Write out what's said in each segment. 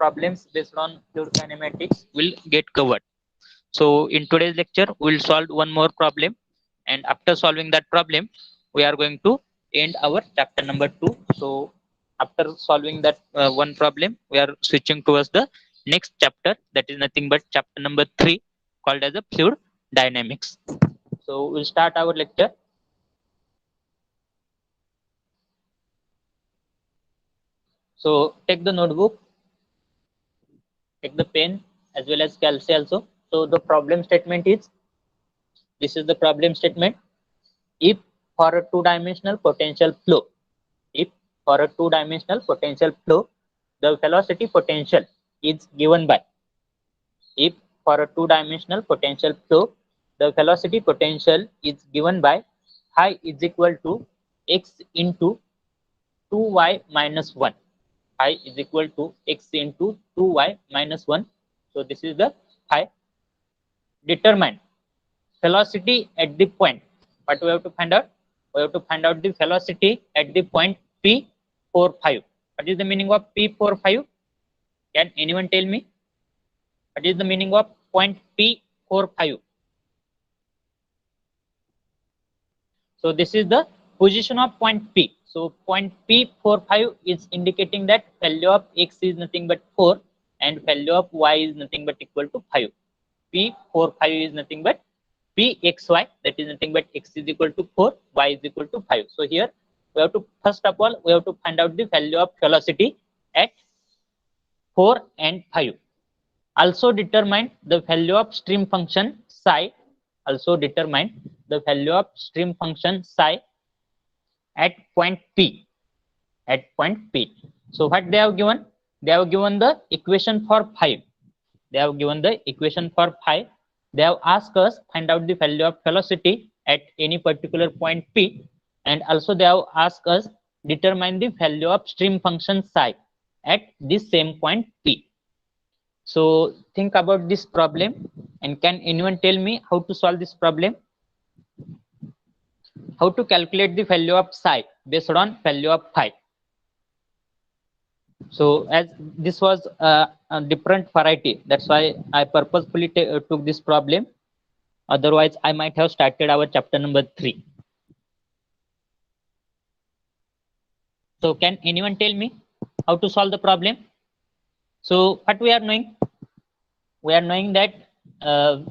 problems based on fluid kinematics will get covered. So in today's lecture, we'll solve one more problem, and after solving that problem, we are going to end our chapter number 2. So after solving that one problem, we are switching towards the next chapter, that is nothing but chapter number 3, called as a fluid dynamics. So we'll start our lecture. So take the notebook, take the pen as well as calci also. So the problem statement is, this is the problem statement. If for a two-dimensional potential flow, if for a two-dimensional potential flow, the velocity potential is given by, if for a two-dimensional potential flow, the velocity potential is given by phi is equal to x into 2y minus 1. Phi is equal to x into 2y minus 1. So this is the phi. Determine velocity at the point. What we have to find out? We have to find out the velocity at the point P45. What is the meaning of P45? Can anyone tell me? What is the meaning of point P45? So this is the position of point P. So point P45 is indicating that value of x is nothing but 4 and value of y is nothing but equal to 5. P45 is nothing but Pxy, that is nothing but x is equal to 4, y is equal to 5. So here we have to, first of all, we have to find out the value of velocity at 4 and 5. Also determine the value of stream function psi. Also determine the value of stream function psi at point P. At point P. So what they have given? They have given the equation for phi. They have given the equation for phi. They have asked us find out the value of velocity at any particular point P, and also they have asked us determine the value of stream function psi at this same point P. So think about this problem, and can anyone tell me how to solve this problem? How to calculate the value of psi based on value of phi? So as this was a different variety, that's why I purposefully took this problem. Otherwise, I might have started our chapter number 3. So can anyone tell me how to solve the problem? So what we are knowing? We are knowing that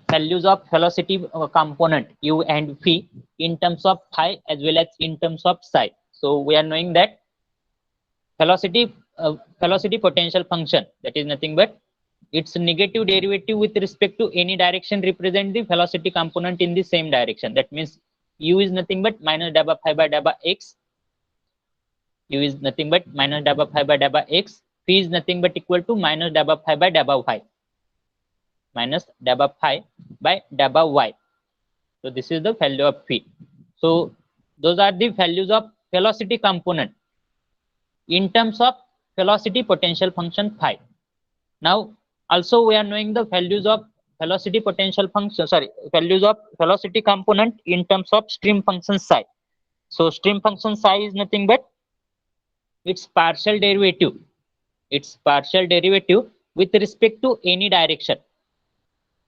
values of velocity component u and v in terms of phi as well as in terms of psi. So we are knowing that velocity potential function, that is nothing but its negative derivative with respect to any direction represent the velocity component in the same direction. That means u is nothing but minus dabba phi by dabba x. U is nothing but minus dabba phi by dabba x. Phi is nothing but equal to minus dabba phi by dabba y. Minus dabba phi by dabba y. So this is the value of phi. So those are the values of velocity component in terms of velocity potential function phi. Now also we are knowing the values of velocity potential function, values of velocity component in terms of stream function psi. So stream function psi is nothing but its partial derivative. Its partial derivative with respect to any direction.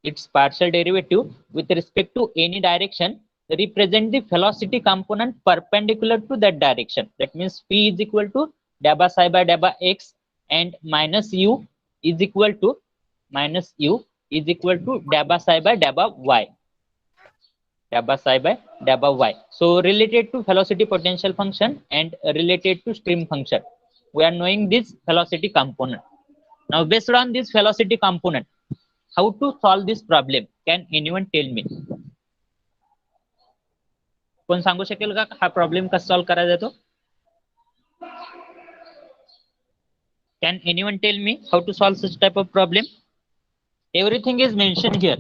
Its partial derivative with respect to any direction represent the velocity component perpendicular to that direction. That means p is equal to dabba psi by dabba x and minus u is equal to dabba psi by dabba y. Dabba psi by dabba y. So related to velocity potential function and related to stream function, we are knowing this velocity component. Now based on this velocity component, how to solve this problem? Can anyone tell me? कोण सांगू शकेल का हा problem कसा solve करायचा जातो? Can anyone tell me how to solve such type of problem? Everything is mentioned here.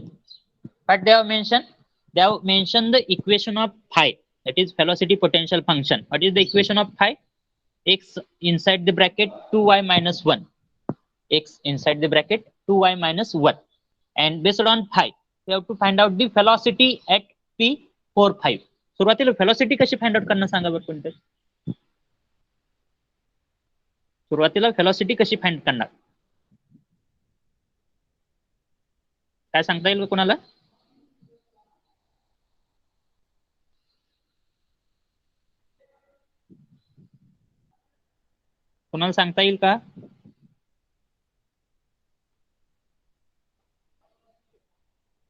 But they have mentioned the equation of phi, that is velocity potential function. What is the equation of phi? X inside the bracket 2y minus 1. X inside the bracket 2y minus 1. And based on phi, we have to find out the velocity at P45. सुरुवातीला velocity कशी find out करना सांगा बरं कोणते? सुरुवातीला velocity कशी find करणार? काय सांगता येईल का कोणाला? कोणाला सांगता येईल का?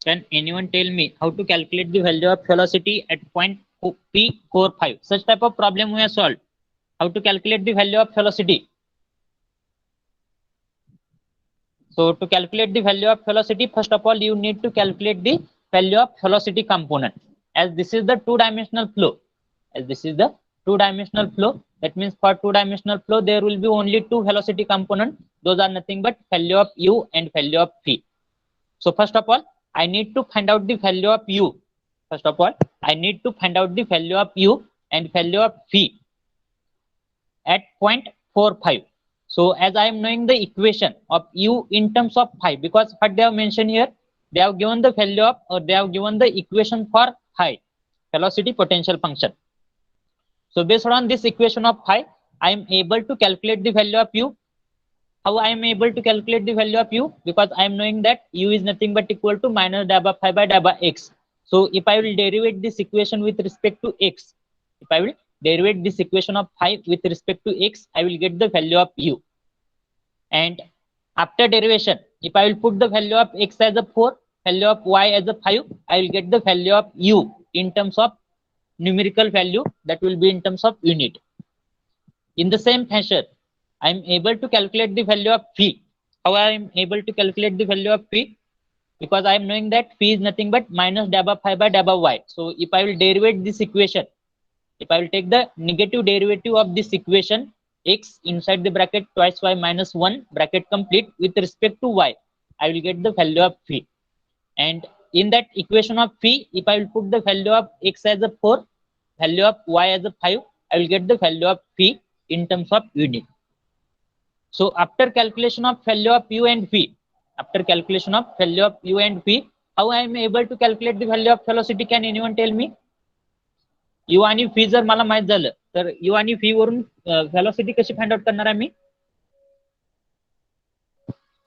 Can anyone tell me how to calculate the value of velocity at point P45? Such type of problem we have solved. How to calculate the value of velocity? So to calculate the value of velocity, first of all, you need to calculate the value of velocity component. As this is the two-dimensional flow, that means for two-dimensional flow, there will be only two velocity components. Those are nothing but value of u and value of v. So first of all, I need to find out the value of u. First of all, I need to find out the value of u and value of v at 0.45. So as I am knowing the equation of u in terms of phi, because what they have mentioned here, they have given the value of, or they have given the equation for phi, velocity potential function. So based on this equation of phi, I am able to calculate the value of u. How I am able to calculate the value of u? Because I am knowing that u is nothing but equal to minus dabba phi by dabba x. So if I will derivate this equation with respect to x, if I will derivate this equation of phi with respect to x, I will get the value of u. And after derivation, if I will put the value of x as a 4, value of y as a 5, I will get the value of u in terms of numerical value, that will be in terms of unit. In the same fashion, I am able to calculate the value of phi. How I am able to calculate the value of phi? Because I am knowing that phi is nothing but minus dabba phi by dabba y. So if I will derivate this equation, if I will take the negative derivative of this equation, x inside the bracket twice y minus 1 bracket complete with respect to y, I will get the value of phi. And in that equation of phi, if I will put the value of x as a 4, value of y as a 5, I will get the value of phi in terms of unit. So after calculation of value of u and v, after calculation of value of u and v, how I am able to calculate the value of velocity? Can anyone tell me? u आणि v जर मला माहित झालं तर u आणि v वरून velocity कशी find out करणार आहे मी?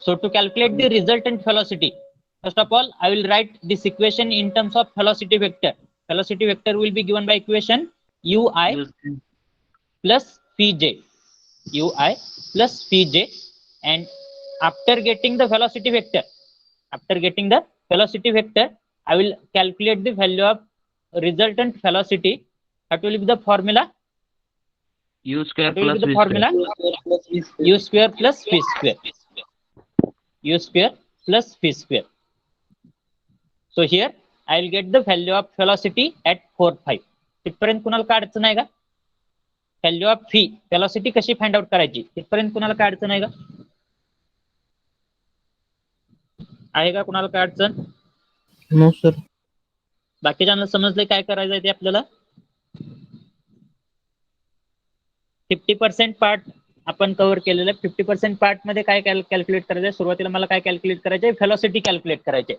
So to calculate the resultant velocity, first of all, I will write this equation in terms of velocity vector. Velocity vector will be given by equation ui plus vj. Ui plus vj, and after getting the velocity vector, I will calculate the value of resultant velocity. What will be the formula? U square What will plus be the V formula? U square plus v square. U square plus v square. So here I will get the value of velocity at 4.5. इथपर्यंत कुणाला काय अडचण आहे का? Value of V, velocity कशी find out करायची, इथपर्यंत कुणाला काय अडचण आहे का? आहे का कुणाला काय अडचण? No sir. बाकीच्यांना समजले काय करायचं आहे ते आपल्याला? 50% पार्ट आपण कव्हर केलेलं आहे. 50% पार्ट मध्ये काय कॅल्क्युलेट करायचं? सुरुवातीला मला काय कॅल्क्युलेट करायचे? व्हेलॉसिटी कॅल्क्युलेट करायचे.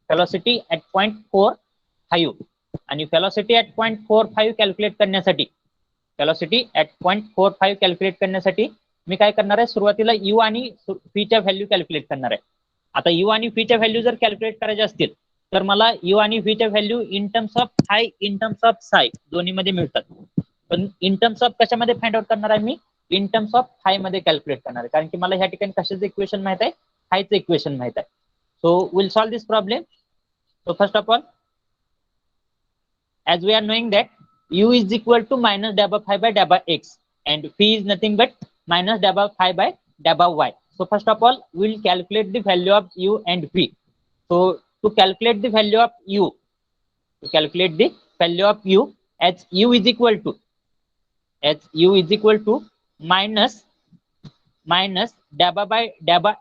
व्हेलॉसिटी ऍट 0.45 आणि व्हेलॉसिटी ऍट 0.45 कॅल्क्युलेट करण्यासाठी, व्हेलॉसिटी ऍट 0.45 कॅल्क्युलेट करण्यासाठी मी काय करणार आहे? सुरुवातीला यू आणि व्हीच्या व्हॅल्यू कॅल्क्युलेट करणार आहे. आता यू आणि व्हीच्या व्हॅल्यू जर कॅल्क्युलेट करायचे असतील तर मला यू आणि व्हीच्या value in terms of phi, in terms of psi दोन्ही मध्ये मिळतात. पण इन टर्म्स ऑफ कशामध्ये फाइंड आउट करणार आहे मी? इन टर्म्स ऑफ हाय मध्ये कॅल्क्युलेट करणार आहे, कारण की मला ह्या ठिकाणी कशाचं इक्वेशन माहित आहे? हायचं इक्वेशन माहित आहे. So will solve this problem. So first of all, as we are knowing that u is equal to minus dabba phi by dabba x and phi is nothing but minus dabba phi by dabba y. So first of all, we will calculate the value of u and v. So to calculate the value of u, as u is equal to minus dabba by dabba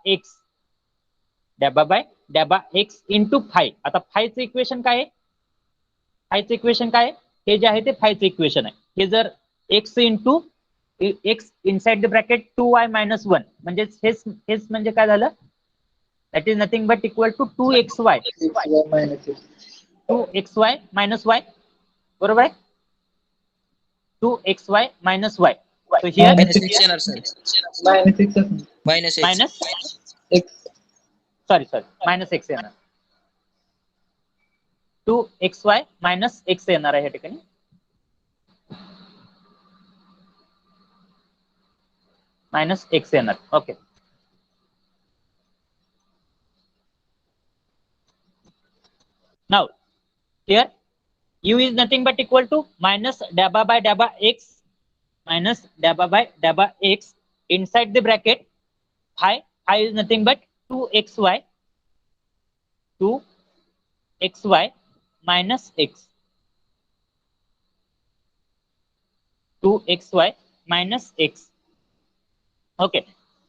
x into phi. आता फायचं equation काय आहे? फायचं equation काय? हे जे आहे ते फायचं equation आहे. हे जर x into x inside the bracket 2y minus 1 म्हणजे हेच म्हणजे काय झालं? That is nothing but equal to 2xy minus y. बरोबर आहे? 2xy minus y. So here minus x येणार. 2xy मायनस x येणार आहे या ठिकाणी. मायनस x येणार. Okay. Now here u is nothing but equal to minus dabba by dabba x minus dabba by dabba x inside the bracket phi is nothing but 2xy minus x 2xy minus x. Okay.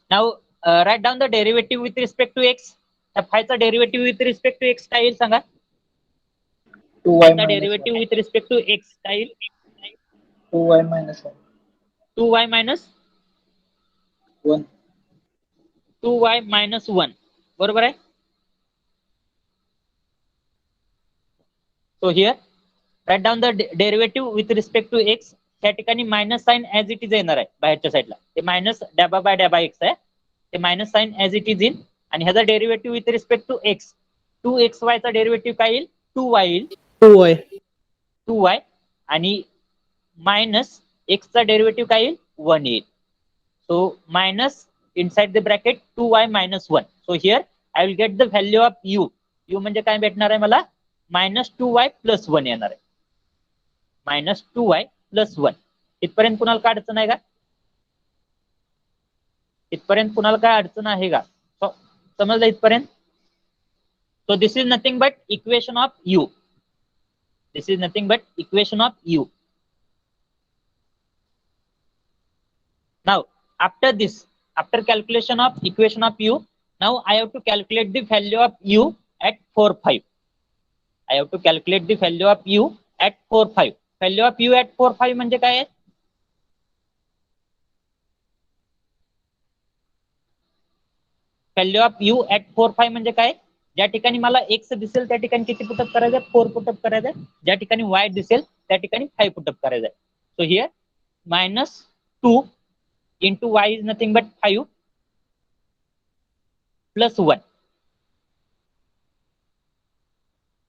Now write down the derivative with respect to x. Phi चा derivative with respect to x काय येईल सांगा. 2y चा minus derivative 1. with respect to x काय येईल. 2y minus 1. 2y minus 1. 2y minus 1 बरोबर आहे. So here write down the derivative with respect to x. त्या ठिकाणी minus sign as it is येणार आहे बाहेरच्या साईडला. ते मायनस डॅबा बाय डॅबा एक्स आहे. ते minus sign as it is in आणि ह्याचा derivative with respect to x 2xy चा डेरिव्हेटिव्ह काय येईल 2y येईल 2y आणि मायनस x चा डेरिव्हेटिव्ह काय येईल 1 येईल. सो minus inside the bracket 2y minus 1. So here I will get the value of u. u म्हणजे काय भेटणार आहे मला मायनस 2y प्लस 1 येणार आहे. Minus 2y plus 1. इथपर्यंत कुणाला काय अडचण आहे का. इथपर्यंत कुणाला काय अडचण आहे का. समजलं इथपर्यंत. So this is nothing but equation of u. This is nothing but equation of u. Now after this, after calculation of equation of u, now I have to calculate the value of u at 4 5. I have to calculate the value of u at 4 5. Value of u at 4 5 म्हणजे काय आहे. Value of u at 4 5 म्हणजे काय. ज्या ठिकाणी मला x दिसेल त्या ठिकाणी किती पुटअप करायचं 4 पुटअप करायचं. ज्या ठिकाणी y दिसेल त्या ठिकाणी 5 पुटअप करायचं. So here minus 2 into y is nothing but 5 plus 1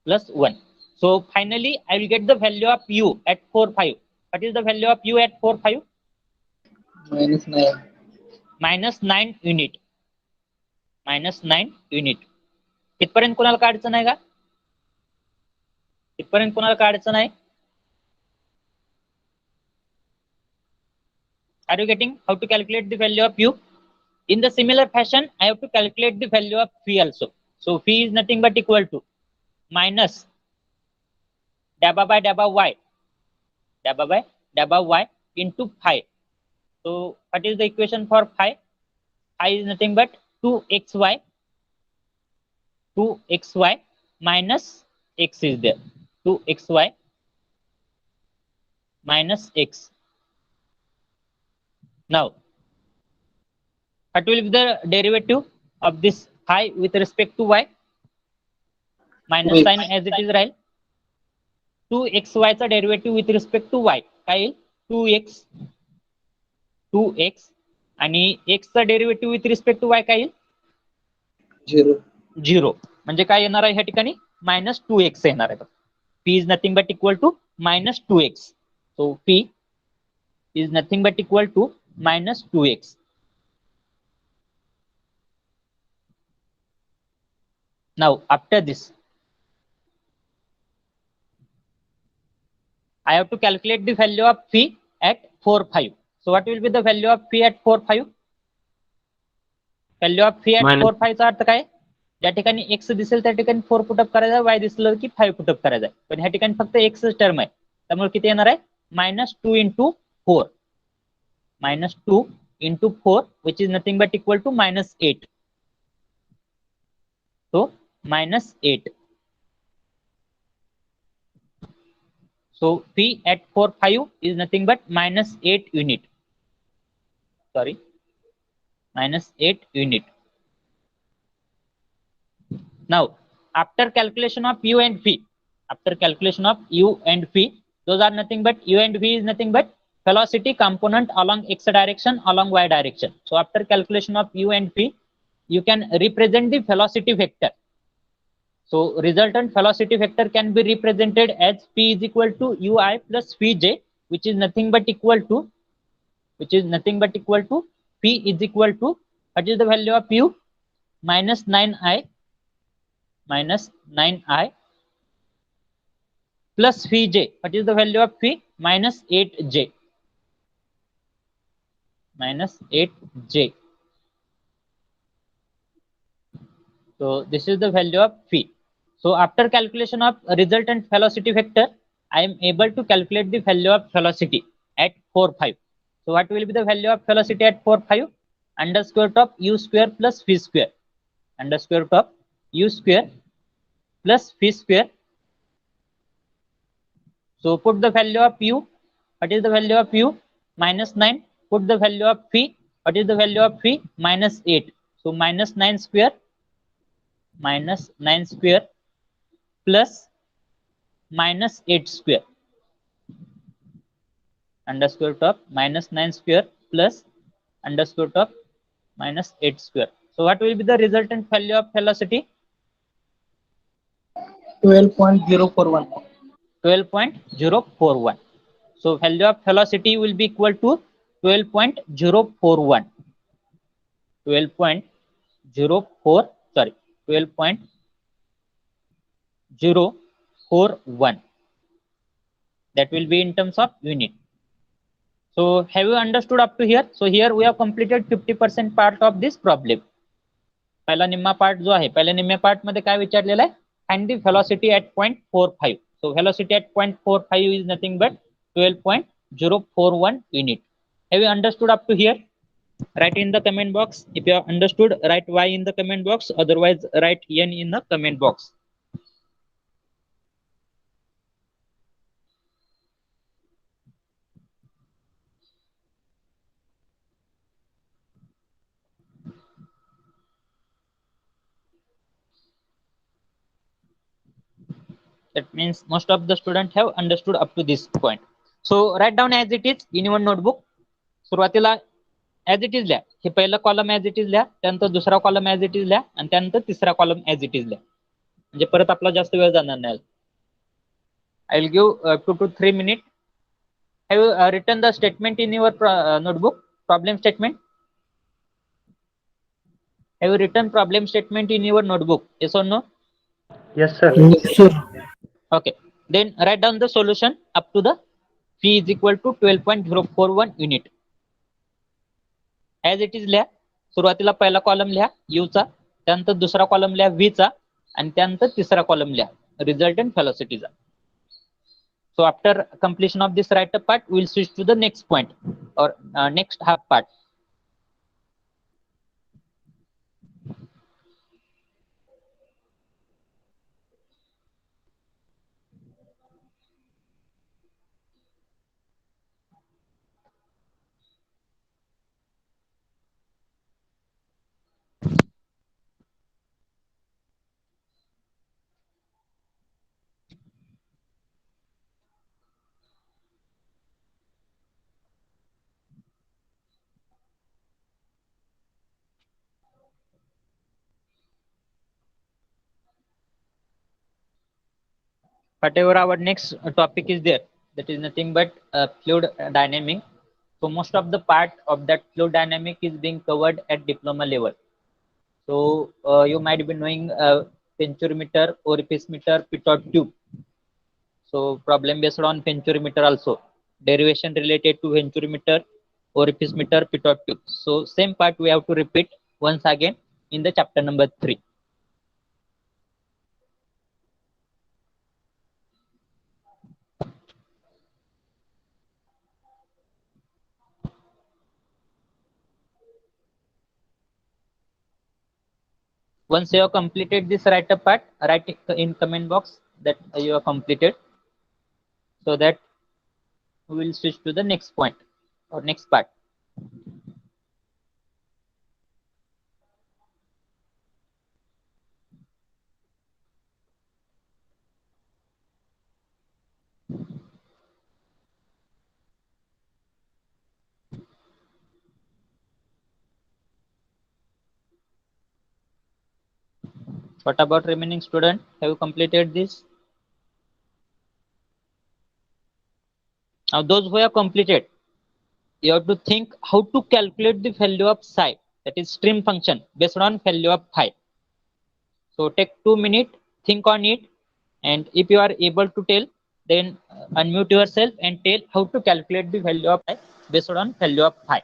plus 1. So finally I will get the value of u at 4 5. What is the value of u at 4 5? Minus 9. Minus 9 unit. Minus 9 unit. इथपर्यंत कोणाला काय अडचण आहे का. इथपर्यंत कोणाला काय अडचण आहे. Are you getting how to calculate the value of u? In the similar fashion, I have to calculate the value of phi also. So phi is nothing but equal to minus dabba by dabba y, dabba by dabba y into phi. So what is the equation for phi? Phi is nothing but 2xy minus x is there. 2xy minus x. Now what will be the derivative of this phi with respect to y? Minus sign as it is, right? 2xy चा derivative with respect to y काय येईल 2x आणि x चा derivative with respect to y काय येईल 0. म्हणजे काय येणार आहे ह्या ठिकाणी मायनस 2x येणार आहे. p is nothing but equal to minus 2x. So p is nothing but equal to minus 2x. Now after this I have to calculate the value of phi at 4 5. So what will be the value of phi at 4 5? Value of phi at Minus. 4 5 चा अर्थ काय. ज्या ठिकाणी x दिसेल त्या ठिकाणी 4 put up करायचा. y दिसलं की 5 पुटअप करायचा. पण ह्या ठिकाणी फक्त x टर्म आहे त्यामुळे किती येणार आहे minus 2 into 4. Minus 2 into 4 which is nothing but equal to minus 8. So minus 8. So phi at 4 5 is nothing but minus 8 unit. Sorry, minus 8 unit. Now after calculation of u and phi, after calculation of u and phi, those are nothing but u and phi is nothing but velocity component along x direction along y direction. So after calculation of u and phi, you can represent the velocity vector. So resultant velocity vector can be represented as P is equal to Ui plus Vj, which is nothing but equal to P is equal to, what is the value of U? Minus 9i plus Vj. What is the value of V? Minus 8j. So this is the value of phi. So after calculation of resultant velocity vector, I am able to calculate the value of velocity at 4, 5. So what will be the value of velocity at 4, 5? Under square root of u square plus v square. Under square root of u square plus v square. So put the value of u. What is the value of u? Minus 9. Put the value of phi. What is the value of phi? Minus 8. So minus 9 square plus minus 8 square under square root of minus 9 square plus under square root of minus 8 square. So what will be the resultant value of velocity? 12.041. 12.041. So value of velocity will be equal to 12.041. 12.041. That will be in terms of unit. So have you understood up to here? So here we have completed 50% part of this problem. पहिला निम्मा part जो आहे, पहिल्या निम्म्या part मध्ये काय विचारलेलं आहे? Find the velocity at 0.45. So velocity at 0.45 is nothing but 12.041 unit. Have you understood up to here? Write in the comment box. If you have understood, write Y in the comment box. Otherwise, write N in the comment box. That means most of the students have understood up to this point. So write down as it is in your notebook. सुरुवातीला as it is लिहा. हे पहिलं column as it is लिहा, त्यानंतर दुसरा column as it is लिहा आणि त्यानंतर तिसरा कॉलम ऍज इट इज लिहा. म्हणजे परत आपला जास्त वेळ जाणार नाही. I will give 2 to 3 minutes. Have you written the statement in your notebook? Problem statement. Have you written problem statement in your notebook? Yes or no? Yes, sir. Yes, sir. Okay. Then write down the solution up to the P is equal to 12.041 unit. As it is लिहा. सुरुवातीला पहिला column लिहा U चा, त्यानंतर दुसरा column लिहा V चा आणि त्यानंतर तिसरा कॉलम लिहा resultant व्हेलॉसिटीचा. So after completion of this write up part, we will switch to the next point or next half part. Whatever our next topic is there, that is nothing but fluid dynamic. So most of the part of that fluid dynamic is being covered at diploma level. So you might be knowing venturimeter, orifice meter, pitot tube. So problem based on venturimeter also, derivation related to venturimeter, orifice meter, pitot tube. So same part we have to repeat once again in the chapter number 3. Once you have completed this write up part, write in comment box that you have completed, so that we will switch to the next point or next part. What about remaining student? Have you completed this? Now those who have completed, you have to think how to calculate the value of psi, that is stream function, based on value of phi. So take 2 minutes, think on it, and if you are able to tell, then unmute yourself and tell how to calculate the value of phi based on value of phi.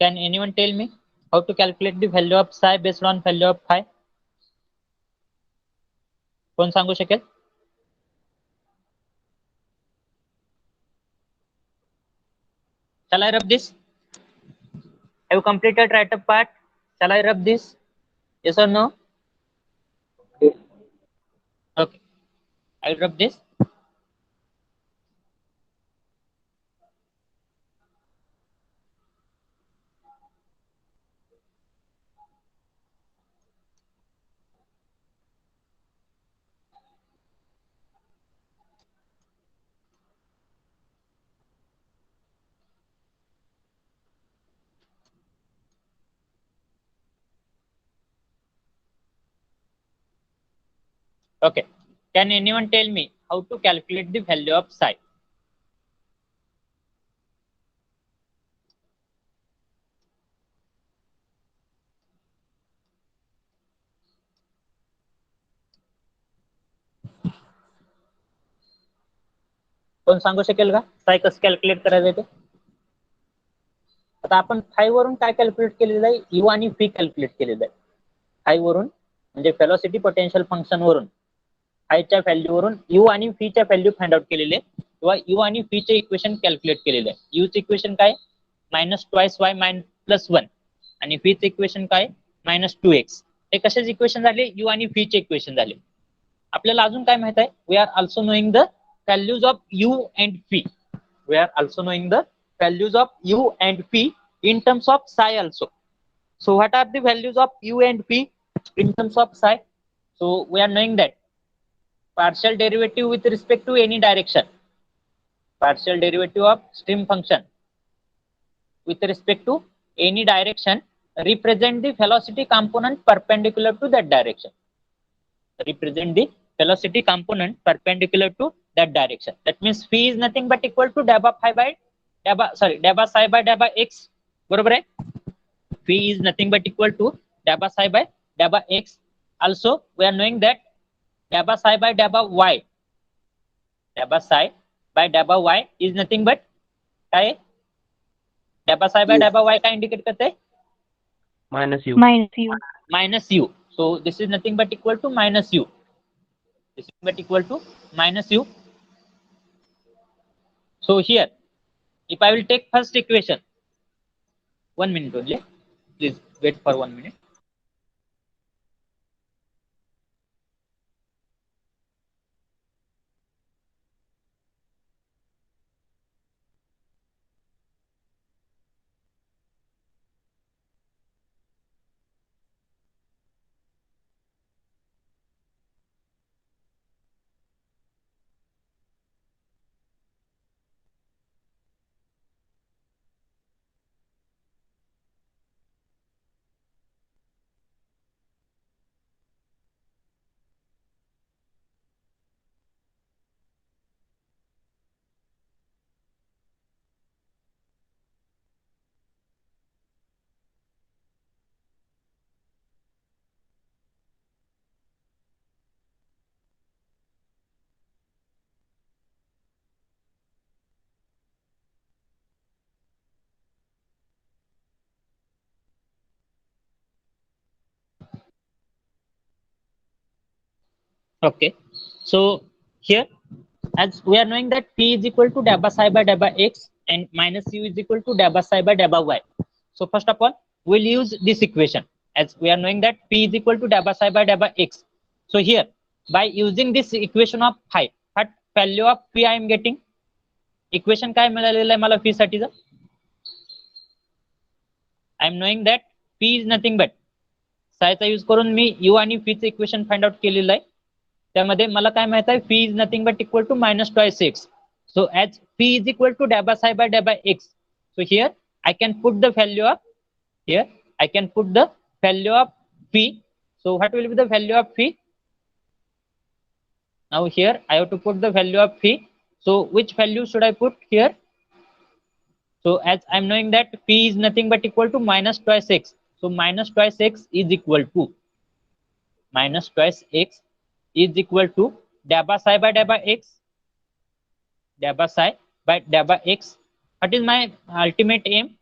Can anyone tell me how to calculate the value of psi based on value of phi? कोण सांगू शकेल? Shall I rub this? Have you completed write-up part? Shall I rub this? Yes or no? Okay. I'll rub this. Okay. Can anyone tell me how to calculate the value of psi? कोण सांगू शकेल का psi कसं calculate करायचं ते? आता आपण फाय वरून काय कॅल्क्युलेट केलेलं आहे? यू आणि फी कॅल्क्युलेट केलेलं आहे. फाय वरून म्हणजे वेलोसिटी पोटेन्शियल फंक्शन वरून फायच्या व्हॅल्यू वरून यू आणि फी च्या व्हॅल्यू फाइंड आउट केलेले किंवा यू आणि फी चे इक्वेशन कॅल्क्युलेट केलेले आहे. यू चे इक्वेशन काय? मायनस ट्वाइस वाय प्लस 1 आणि फी चे इक्वेशन काय? Minus 2x. हे कशाचे इक्वेशन झाले? यू आणि फी चे इक्वेशन झाले. आपल्याला अजून काय माहित आहे? We are also knowing the values of u and phi. We are also knowing the values of u and p in terms of psi also. So what are the values of u and p in terms of psi? So we are knowing that partial derivative with respect to any direction, partial derivative of stream function with respect to any direction represent the velocity component perpendicular to that direction. Represent the velocity component perpendicular to that direction. That means phi is nothing but equal to dabba phi by dabba psi by dabba x. बरोबर आहे? Phi is nothing but equal to dabba psi by dabba x. Also we are knowing that dabba psi by dabba y, dabba psi by dabba y is nothing but काय? dabba psi by dabba y काय indicate करते? minus u. Minus u. So this is nothing but equal to minus u. This is but equal to minus u. So here, if I will take first equation, 1 minute only, please wait for 1 minute. Okay. So here, as we are knowing that P is equal to dabba psi by dabba x and minus U is equal to dabba psi by dabba y. So first of all, we'll use this equation as we are knowing that P is equal to dabba psi by dabba x. So here, by using this equation of phi, what value of P I am getting? Equation काय मिळालेलं आहे मला P साठीचं? I am knowing that P is nothing but सायचा use करून मी U आणि P चे इक्वेशन फाइंड आउट केलेलं आहे. त्यामध्ये मला काय माहित आहे P is nothing but equal to minus twice x. So as P is equal to dabba psi by dabba x. So here I can put the value of P. So what will be the value of P? Now here I have to put the value of P. So which value should I put here? So as I'm knowing that P is nothing but equal to minus twice x. So minus twice x is equal to dabba psi by dabba x. Dabba psi by dabba x. What is my ultimate aim?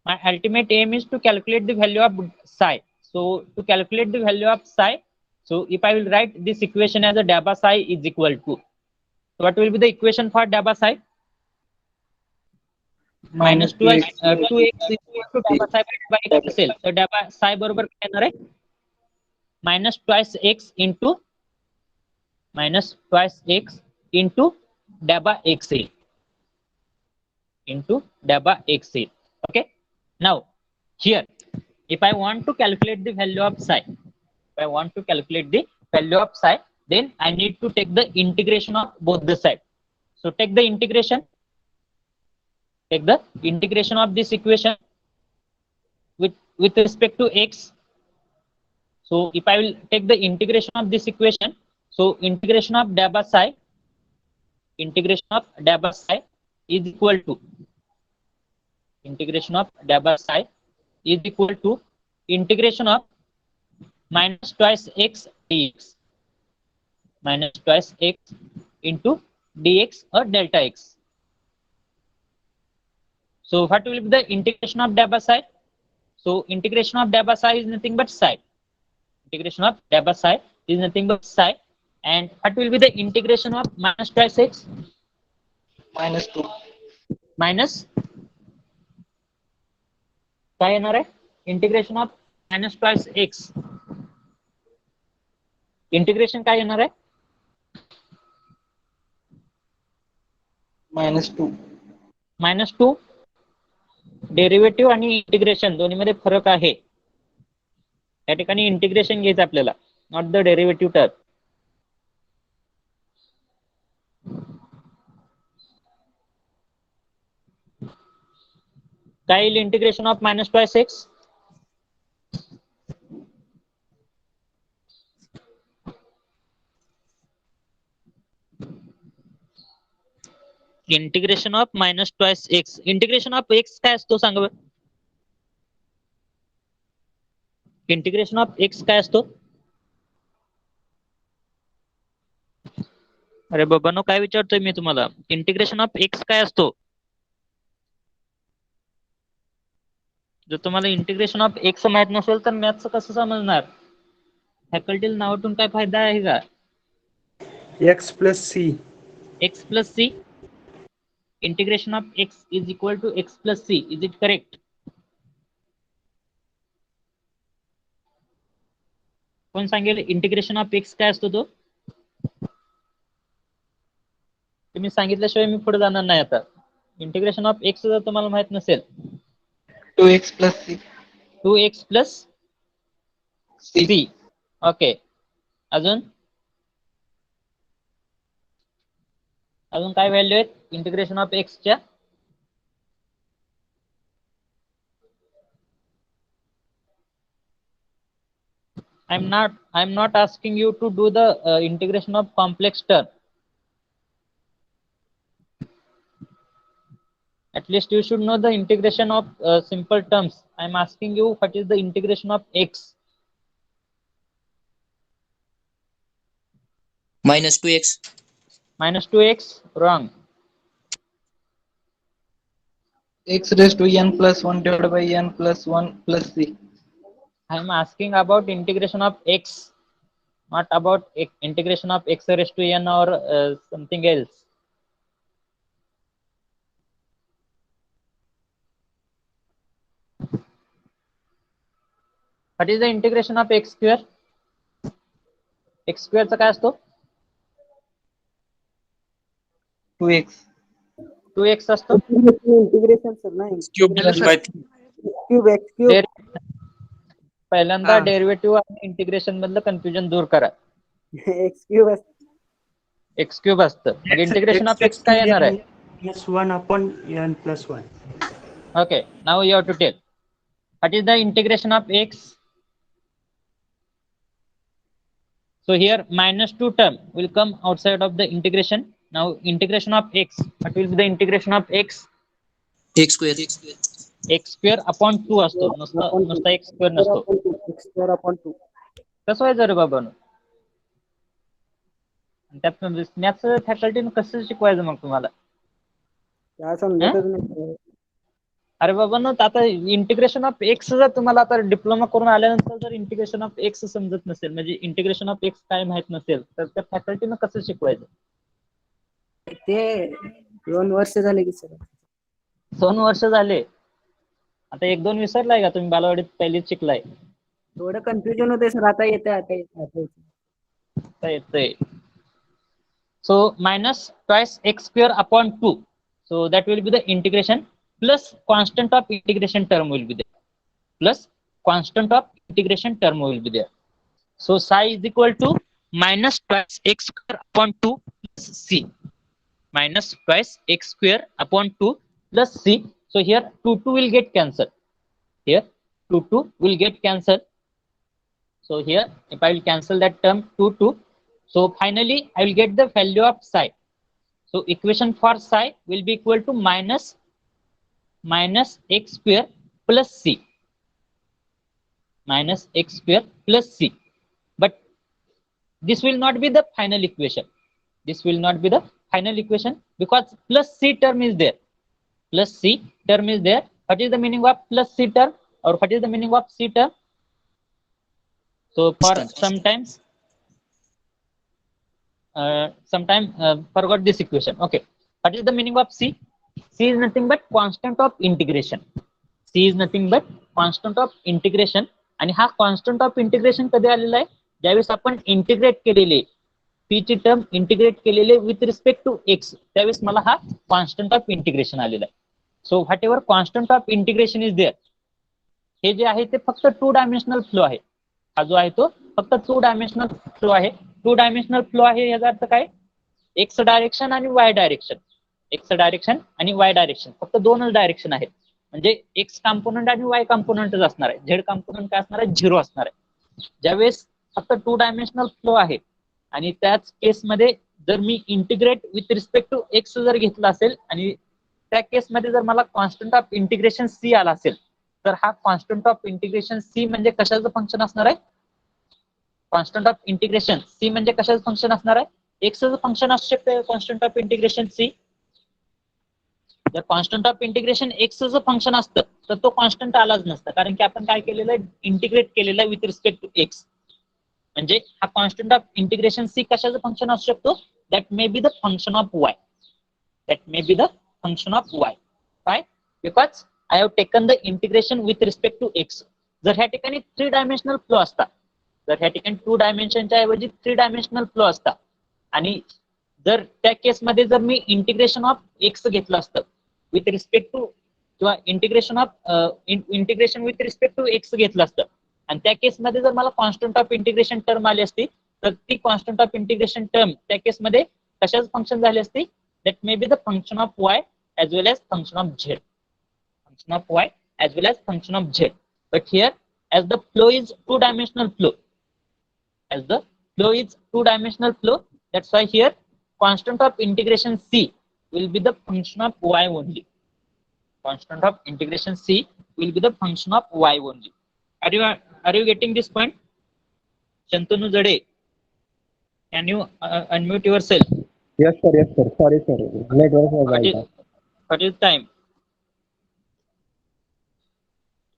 My ultimate aim is to calculate the value of psi. So to calculate the value of psi, so if I will write this equation as a dabba psi is equal to, so what will be the equation for dabba psi? minus 2x is equal to dabba psi by dabba x असेल. तर dabba psi बरोबर काय येणार आहे? minus twice x into dabba x into dabba x. Okay. Now here, if I want to calculate the value of psi, then I need to take the integration of both the sides. So take the integration of this equation with respect to x. So if I will take the integration of this equation, so integration of dabba psi is equal to integration of minus twice x dx into dx or delta x. So what will be the integration of dabba psi? So integration of dabba psi is nothing but psi. And what will be the integration of minus twice x? minus 2. Minus काय येणार आहे? Integration of minus twice x. Integration काय येणार आहे? minus 2. Derivative आणि integration दोन्हीमध्ये फरक आहे. या ठिकाणी इंटिग्रेशन घ्यायचं आपल्याला, नॉट द डेरिव्हेटिव्ह टर्म. काय येईल integration of minus twice x? Integration of minus twice x. Integration of x काय असतो सांगा बरं? इंटिग्रेशन ऑफ एक्स काय असतो? अरे बाबांनो, काय विचारतोय मी तुम्हाला? इंटिग्रेशन ऑफ एक्स काय असतो? जर तुम्हाला इंटिग्रेशन ऑफ एक्स माहित नसेल तर मॅथ्स कसं समजणार? फॅकल्टीला नावातून काय फायदा आहे का? x plus c. x plus c. Integration of x is equal to x plus c. Is it correct? कोण सांगेल इंटिग्रेशन ऑफ एक्स काय असतो तो? तुम्ही सांगितल्याशिवाय मी पुढे जाणार नाही. आता इंटिग्रेशन ऑफ एक्स जर तुम्हाला माहित नसेल, 2x plus c. 2x plus c. Okay. अजून काय व्हॅल्यू आहेत इंटिग्रेशन ऑफ एक्स च्या? I'm not asking you to do the integration of complex term. At least you should know the integration of simple terms. I'm asking you what is the integration of x? minus 2x. Minus 2x. Wrong. x raised to n plus 1 divided by n plus 1 plus c. I'm asking about integration of x, not about integration of x raised to n or something else. What is the integration of x square? x square चा काय असतो? 2x. 2x असतो. Integration sir ना Cube divided by cube x cube पहिल्यांदा हा. Derivative आणि integration मधलं confusion दूर करा. एक्स क्यूब एक्स क्यूब असतं. मग इंटिग्रेशन ऑफ एक्स काय येणार आहे? -1/n+1. Okay, now you have to tell. What is the integration of x? So here -2 term will come outside of the integration. Now integration of x. What will be the integration of x? x square x square upon 2 असतो. नुसता x square नसतो. X square upon 2 कसं व्हायचं रे बाबा? त्यात maths फॅकल्टीने कसं शिकवायचं मग तुम्हाला? काय समजतच नाही. अरे बाबा ना, आता इंटिग्रेशन ऑफ एक्स जर तुम्हाला आता डिप्लोमा करून आल्यानंतर जर इंटिग्रेशन ऑफ एक्स समजत नसेल, म्हणजे इंटिग्रेशन ऑफ एक्स काय माहित नसेल, तर त्या फॅकल्टीनं कसं शिकवायचं? ते 2 वर्ष झाले की सर. 2 वर्ष झाले. आता 1-2 विसरलाय का तुम्ही? बालवाडीत पहिलीच शिकलाय. थोडं कन्फ्युजन होते सर. आता येते. येतंय. So minus twice x square upon 2. So that will be the integration plus constant of integration term will be there. Plus constant of integration term will be there. So psi is equal to minus twice x square upon 2 plus c. Minus twice x square upon 2 plus c. So here 2 will get cancelled. Here 2 will get cancelled. So here if I will cancel that term 2. So finally I will get the value of psi. So equation for psi will be equal to minus x square plus c. Minus x square plus c. But this will not be the final equation. This will not be the final equation because plus c term is there. Plus c term is there. What is the meaning of plus c term? Or what is the meaning of c term? So for sometimes forgot this equation. Okay, what is the meaning of c? C is nothing but constant of integration. C is nothing but constant of integration. आणि हा constant of integration कधी आलेला आहे? ज्यावेळेस आपण integrate केलेले p ची term integrate केलेले विथ रिस्पेक्ट टू x, त्यावेळेस मला हा कॉन्स्टंट ऑफ इंटिग्रेशन आलेला आहे. So whatever constant of integration is there, हे जे आहे ते फक्त 2 डायमेन्शनल फ्लो आहे. हा जो आहे तो फक्त 2 डायमेन्शनल फ्लो आहे. 2 डायमेन्शनल फ्लो आहे याचा अर्थ काय? एक्स डायरेक्शन आणि वाय डायरेक्शन. एक्स डायरेक्शन आणि वाय डायरेक्शन, फक्त 2च डायरेक्शन आहेत. म्हणजे एक्स कॉम्पोनंट आणि वाय कॉम्पोनंटच असणार आहे. झेड कॉम्पोनंट काय असणार आहे? 0 असणार आहे. ज्यावेळेस फक्त 2 डायमेन्शनल फ्लो आहे आणि त्याच केसमध्ये जर मी integrate with respect to x जर घेतला असेल आणि त्या केसमध्ये जर मला कॉन्स्टंट ऑफ इंटिग्रेशन सी आला असेल, तर हा कॉन्स्टंट ऑफ इंटिग्रेशन सी म्हणजे कशाचं फंक्शन असणार आहे? कॉन्स्टंट ऑफ इंटिग्रेशन सी म्हणजे कशाचं फंक्शन असणार आहे? एक्सचं फंक्शन असू शकतं कॉन्स्टंट ऑफ इंटिग्रेशन सी. जर कॉन्स्टंट ऑफ इंटिग्रेशन एक्सचं फंक्शन असतं तर तो कॉन्स्टंट आलाच नसता, कारण की आपण काय केलेलं आहे? इंटिग्रेट केलेलं आहे विथ रिस्पेक्ट टू एक्स. म्हणजे हा कॉन्स्टंट ऑफ इंटिग्रेशन सी कशाचं फंक्शन असू शकतो? That may be the function of y. That may be the function of y. काय? Because I have taken the integration with respect to x. जर ह्या ठिकाणी 3 dimensional flow असता, जर ह्या ठिकाणी 2 डायमेन्शनच्या ऐवजी 3 डायमेन्शनल फ्लो असता आणि जर त्या केसमध्ये जर मी इंटिग्रेशन ऑफ एक्स घेतलं असतं विथ रिस्पेक्ट टू, किंवा integration with respect to x घेतलं असतं आणि त्या केसमध्ये जर मला कॉन्स्टंट ऑफ इंटिग्रेशन टर्म आली असती, तर ती कॉन्स्टंट ऑफ इंटिग्रेशन टर्म त्या केसमध्ये कशाच फंक्शन झाली असती? That may be the function of Y as well as function of z. Function of y as well as function of z. But here, as the flow is 2-dimensional flow, as the flow is 2-dimensional flow, that's why here constant of integration c will be the function of y only. Constant of integration c will be the function of y only. Are you getting this point? Shantanu Jade, can you unmute yourself? Yes, sir. Yes, sir. Sorry, sir. Network was What out. is, what is time?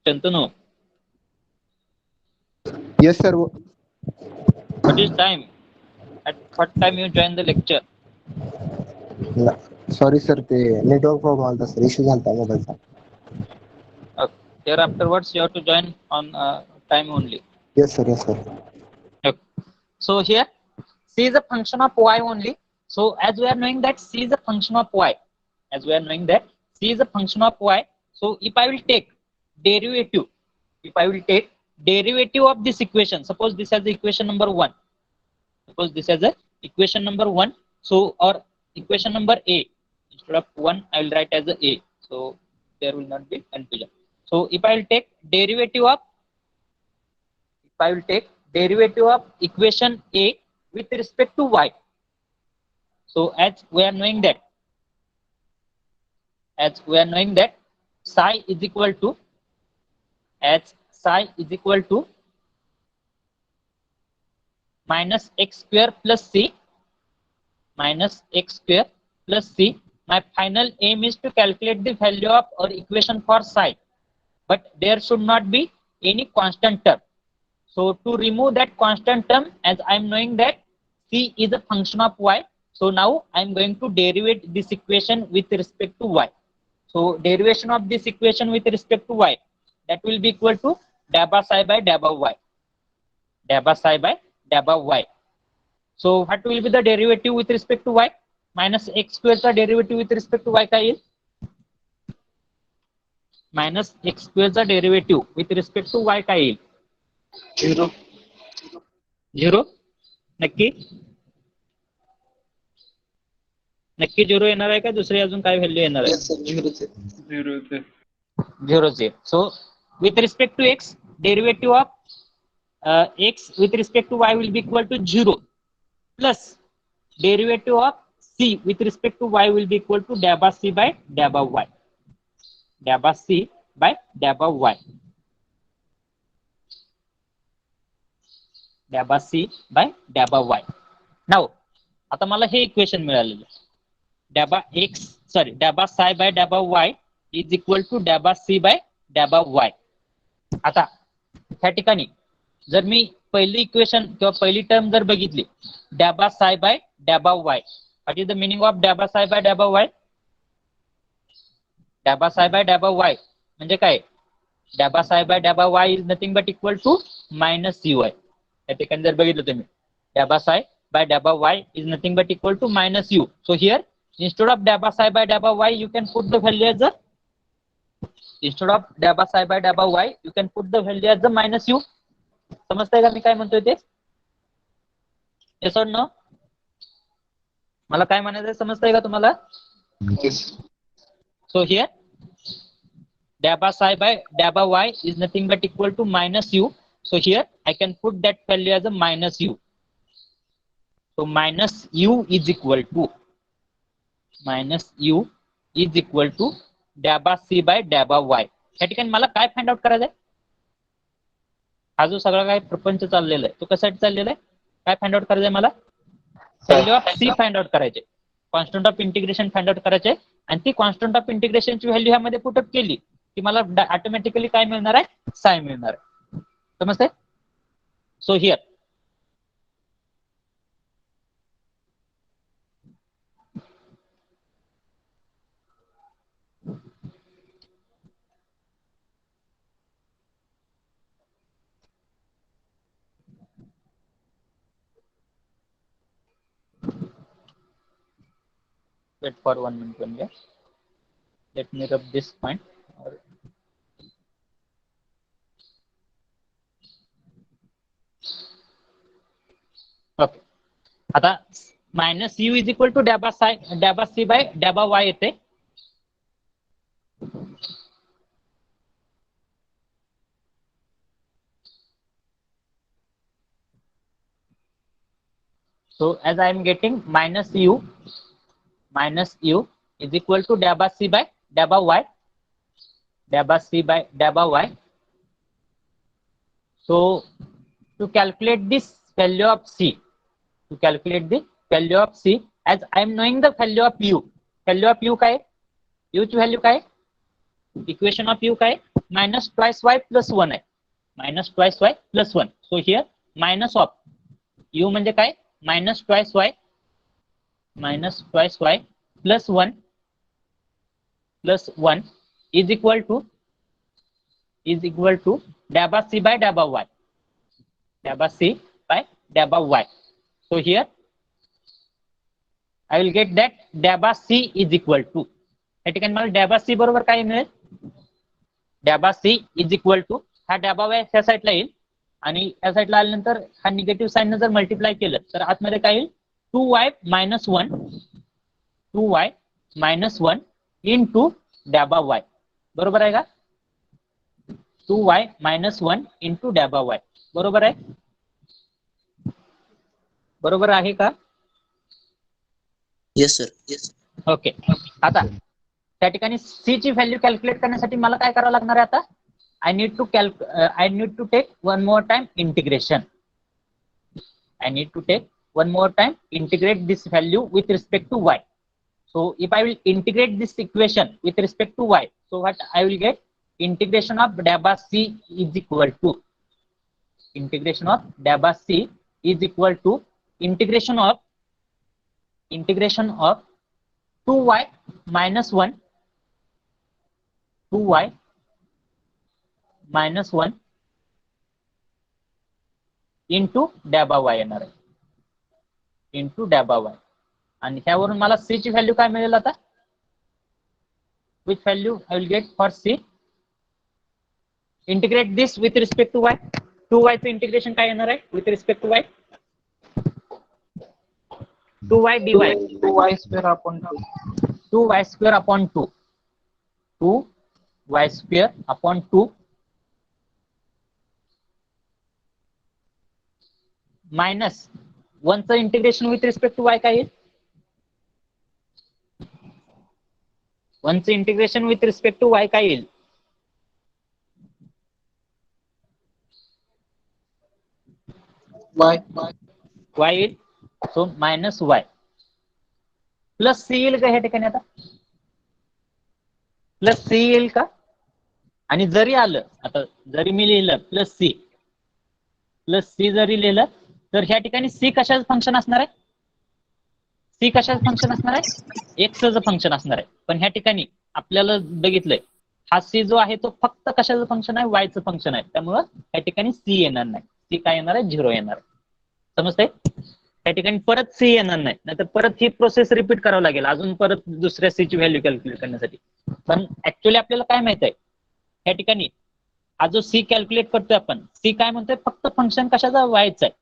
Shantanu. Yes, sir. What is time? At what time you join the lecture? Sorry sir ते network problem आलता sir issue झालता मोबाईलचा. Here afterwards you have to join on time only. Yes sir Okay. So here c is a function of y only. So as we are knowing that c is a function of y, as we are knowing that c is a function of y. So if I will take derivative, of this equation, suppose this as the equation number 1. Suppose this as a equation number 1. So or equation number a, instead of 1 I will write as a. So there will not be confusion. So if I will take derivative of equation a with respect to y. So as we are knowing that psi is equal to minus x square plus c. My final aim is to calculate the value of or equation for psi, but there should not be any constant term. So to remove that constant term, as I am knowing that c is a function of y, so now I am going to derivate this equation with respect to y. So derivation of this equation with respect to y, that will be equal to dabba psi by dabba y. So what will be the derivative with respect to y? Minus x square का derivative with respect to y का येईल minus x square चा derivative with respect to y का येईल 0. नक्की 0 येणार आहे का दुसरी अजून काय व्हॅल्यू येणार आहे? 0 चे. So with respect to x, derivative of x with respect to y will be equal to 0 plus derivative of c with respect to y will be equal to dabba c by dabba y. Dabba c by dabba y. dabba c by dabba y. Now आता मला हे equation मिळालेलं dabba psi by dabba y is equal to dabba c by dabba y. आता ह्या ठिकाणी जर मी पहिली equation किंवा पहिली टर्म जर बघितली dabba psi by dabba y, what is the meaning of dabba psi by dabba y? dabba psi by dabba y म्हणजे काय? dabba psi by dabba y is nothing but equal to minus ui. या ठिकाणी जर बघितलं तुम्ही dabba psi by dabba y is nothing but equal to minus u. So here instead of dabba psi by dabba y you can put the value as a minus u. समजतंय का मी काय म्हणतोय ते? yes or no? मला काय म्हणायचं समजतंय का तुम्हाला? So here dabba psi by dabba y is nothing but equal to minus u. So here I can put that value as a minus u. So minus u is equal to dabba c by dabba y. या ठिकाणी मला काय find out करायचंय? हा जो सगळा काय प्रपंच चाललेला आहे तो कशासाठी चाललेला आहे? काय फाइंड आउट करायचंय मला? Value of c find out करायचे, constant of integration find out करायचे, आणि ती कॉन्स्टंट ऑफ इंटिग्रेशनची व्हॅल्यू ह्यामध्ये पुट अप केली की मला ऑटोमॅटिकली काय मिळणार आहे? साय मिळणार आहे. समजतंय? So here wait for 1 minute only. Let me rub this point. Okay. आता minus u is equal to dabba c by dabba y येते. So as I am getting minus u is equal to dabba c by dabba y. So to calculate this value of c, as I am knowing the value of u काय? u ची value काय? Equation of u काय? minus twice y plus 1 आहे. So here minus of u म्हणजे काय minus twice y plus one is equal to डॅबा c by डॅबा y. So here I will get that डॅबा c is equal to, या ठिकाणी मला डॅबा c बरोबर काय मिळेल, डॅबा c इज इक्वल टू, हा डॅबा y ह्या साईडला येईल आणि या साईडला आल्यानंतर हा निगेटिव्ह साईन जर मल्टिप्लाय केलं तर आतमध्ये काय येईल 2y मायनस वन इंटू डॅबा y. बरोबर आहे का, 2y मायनस वन इंटू डॅबा y. बरोबर आहे, बरोबर आहे का? Yes, sir. Yes. ओके. आता त्या ठिकाणी c ची व्हॅल्यू कॅल्क्युलेट करण्यासाठी मला काय करावं लागणार आहे आता, I need to take one more time integration. I need to take one more time integrate this value with respect to y. So if I will integrate this equation with respect to y, so what I will get, integration of daba c is equal to integration of 2y minus 1 into डॅबा वाय येणार आहे, into डॅबा वाय. आणि ह्यावरून मला c ची value काय मिळेल आता, which value I will get for c, integrate this with respect to y. 2y चं integration काय येणार आहे with respect to y, 2y dy 2y square upon 2. 2y square upon 2 2y square upon 2 minus 1 चं integration with respect to वाय काय येईल, 1 चं integration with respect to वाय काय येईल, y वाय येईल. सो मायनस वाय प्लस सी येईल का ह्या ठिकाणी, आता प्लस सी येईल का, आणि जरी आलं, आता जरी मी लिहिलं प्लस सी जरी लिहिलं तर ह्या ठिकाणी सी कशाचं फंक्शन असणार आहे, सी कशाचं फंक्शन असणार आहे, एक्सचं फंक्शन असणार आहे. पण ह्या ठिकाणी आपल्याला बघितलंय हा सी जो आहे तो फक्त कशाचं फंक्शन आहे, वायचं फंक्शन आहे. त्यामुळं ह्या ठिकाणी सी येणार नाही, सी काय येणार आहे, 0 येणार आहे. समजतंय, त्या ठिकाणी परत सी येणार नाही, नाहीतर परत ही प्रोसेस रिपीट करावं लागेल अजून परत दुसऱ्या सी ची व्हॅल्यू कॅल्क्युलेट करण्यासाठी. पण ऍक्च्युअली आपल्याला काय माहित आहे, या ठिकाणी हा जो सी कॅल्क्युलेट करतोय आपण, सी काय म्हणतोय, फक्त फंक्शन कशाचा, वायचा आहे,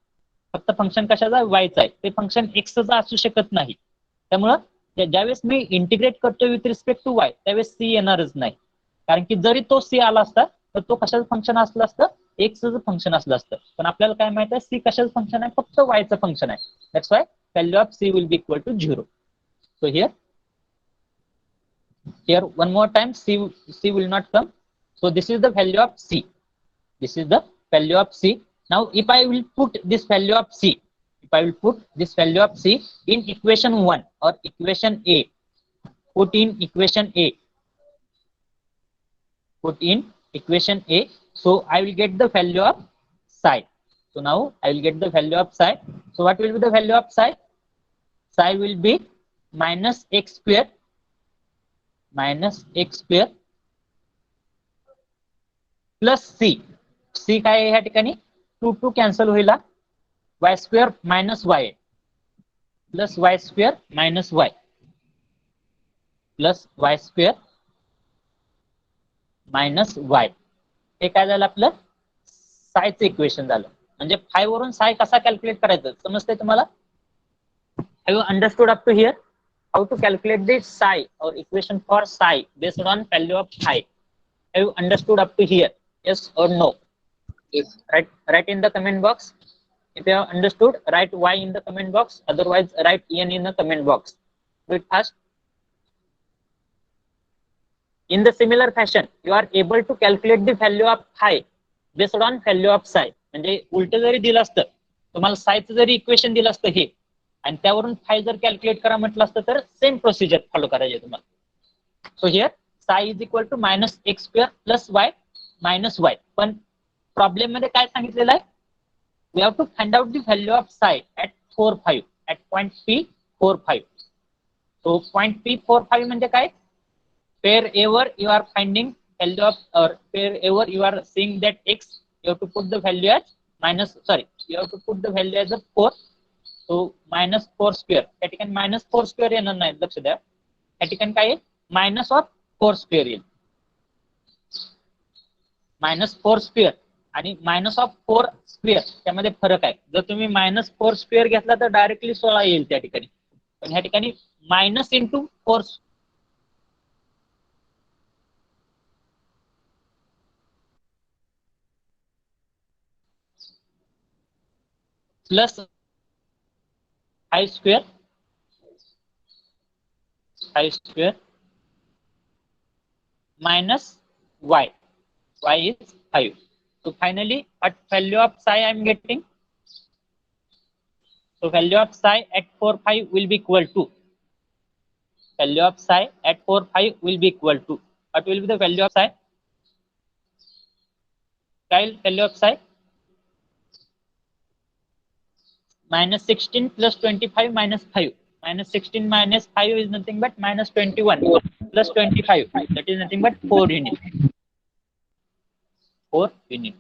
फक्त फंक्शन कशाचा, वायचा आहे. ते फंक्शन एक्सचा असू शकत नाही. त्यामुळं ज्यावेळेस मी इंटिग्रेट करतोय विथ रिस्पेक्ट टू वाय त्यावेळेस सी येणारच नाही, कारण की जरी तो सी आला असता तर तो कशाचं फंक्शन असलं असतं, एक्सचं फंक्शन असलं असतं. पण आपल्याला काय माहित आहे, सी कशाचं फंक्शन आहे, फक्त वायचं फंक्शन आहे. That's y value of c will be equal to 0. So here one more time c will not come. So this is the value of c, this is the value of c. Now if I will put this value of c, in equation 1 or equation a, put in equation a, so I will get the value of psi. So now I will get the value of psi. So what will be the value of psi? Psi will be minus x square plus c. C काय आहे ह्या ठिकाणी, 2 cancel होईल, y square minus y plus y square minus y plus y square minus y. हे काय झालं आपलं सायचं equation झालं. म्हणजे 5 वरून साय कसा कॅल्क्युलेट करायचं समजतंय तुम्हाला, have you understood up to here how to calculate the psi or equation for psi based on value of phi? Have you understood up to here? Yes or no? Yes. Write in the comment box. If you have understood, write Y in the comment box. Otherwise, write N in the comment box. Do it fast. In the similar fashion, you are able to calculate the value of phi based on value of psi. म्हणजे उलट जरी दिलं असतं, तुम्हाला सायचं जरी equation दिलं असतं हे, आणि त्यावरून फाय जर कॅल्क्युलेट करा म्हटलं असतं तर सेम प्रोसिजर फॉलो करायचे तुम्हाला. So here psi is equal to minus x square plus y minus y. पण प्रॉब्लेम मध्ये काय सांगितलेलं आहे, we have to find out the value of psi at 4, 5, at point P 4, 5. So point P 4, 5 म्हणजे काय? Wherever you are finding value of, or wherever you are seeing that x, you have to put the value as you have to put the value as a 4. So minus 4 square. त्या ठिकाणी minus 4 square येणार नाही, लक्ष द्या. त्या ठिकाणी काय minus of 4 square येईल. मायनस 4 स्क्वेअर आणि मायनस ऑफ 4 स्क्वेअर त्यामध्ये फरक आहे. जर तुम्ही मायनस 4 स्क्वेअर घेतला तर डायरेक्टली 16 येईल त्या ठिकाणी, पण ह्या ठिकाणी minus into 4 plus 5 square minus y. Y is 5. So finally, what value of psi I am getting? So value of psi at 4, 5 will be equal to. Value of psi at 4, 5 will be equal to. What will be the value of psi? Child, value of psi? Minus 16 plus 25 minus 5. Minus 16 minus 5 is nothing but minus 21 plus 25. That is nothing but 4 unit. 4 unit.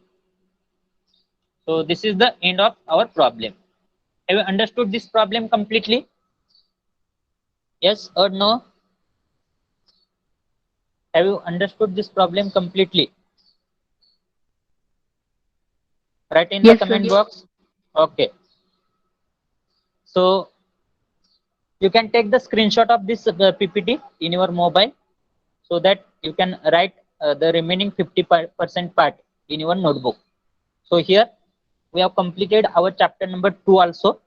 So this is the end of our problem. Have you understood this problem completely? Yes or no? Have you understood this problem completely? Write in the comment box. Okay. So you can take the screenshot of this PPT in your mobile, so that you can write the remaining 50% part in your notebook. So here we have completed our chapter number 2 also.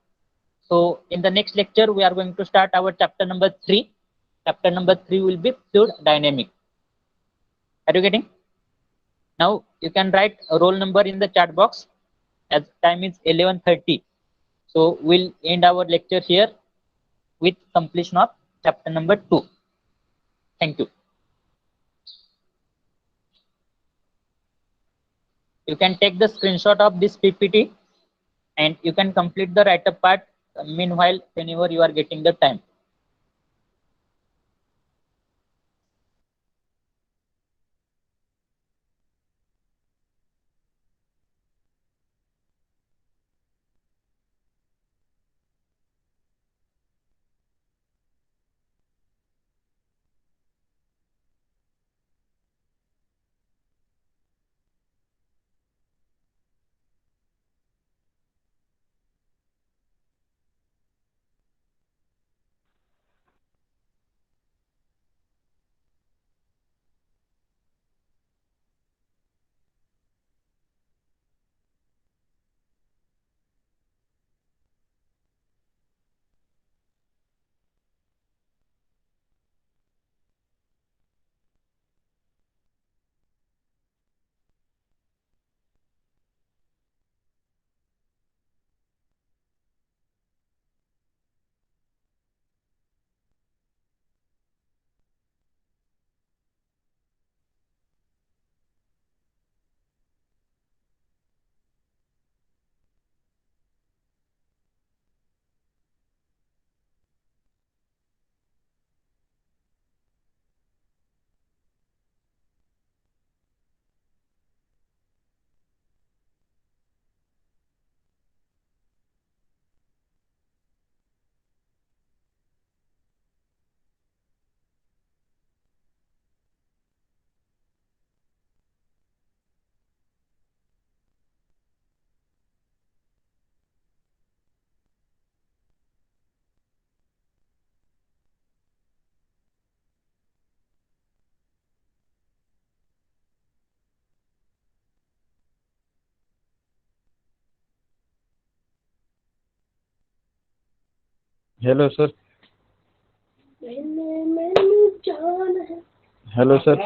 So in the next lecture we are going to start our chapter number 3. Chapter number 3 will be fluid dynamic. Are you getting? Now you can write a roll number in the chat box, as time is 11:30. So we'll end our lecture here with completion of chapter number 2. Thank you. You can take the screenshot of this PPT and you can complete the write-up part meanwhile whenever you are getting the time. Hello sir. Hello sir.